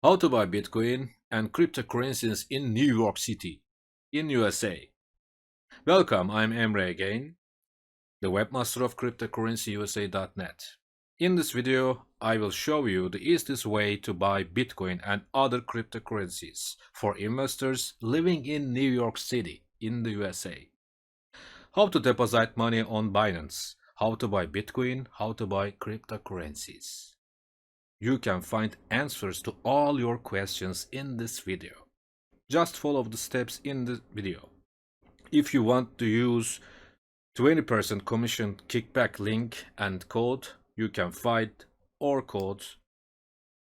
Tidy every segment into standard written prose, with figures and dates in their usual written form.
How to buy Bitcoin and cryptocurrencies in New York City, in USA. Welcome, I'm Emre again, the webmaster of cryptocurrencyusa.net. In this video, I will show you the easiest way to buy Bitcoin and other cryptocurrencies for investors living in New York City, in the USA. How to deposit money on Binance, how to buy Bitcoin, how to buy cryptocurrencies. You can find answers to all your questions in this video. Just follow the steps in the video. If you want to use 20% commission kickback link and code, you can find our code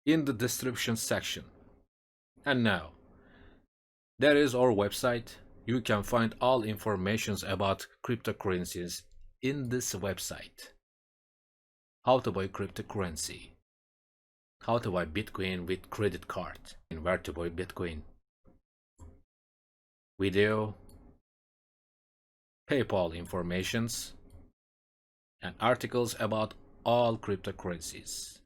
in the description section. And now, there is our website. You can find all informations about cryptocurrencies in this website. How to buy cryptocurrency. How to buy Bitcoin with credit card. And where to buy Bitcoin. Video, PayPal informations, and articles about all cryptocurrencies.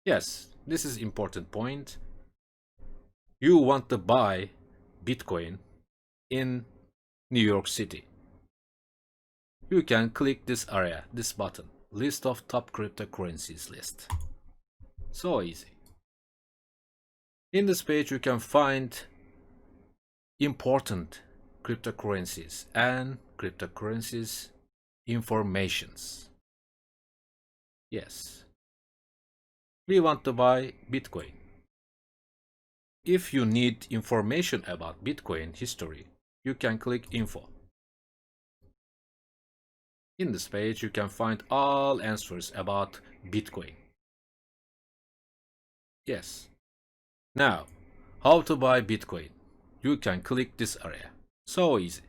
Yes, this is important point. You want to buy Bitcoin in New York City. You can click this area, this button, list of top cryptocurrencies list. So easy. In this page you can find important cryptocurrencies and cryptocurrencies informations. Yes, we want to buy Bitcoin. If you need information about Bitcoin history, you can click info. In this page you can find all answers about Bitcoin. Yes. Now, how to buy Bitcoin? You can click this area. So easy.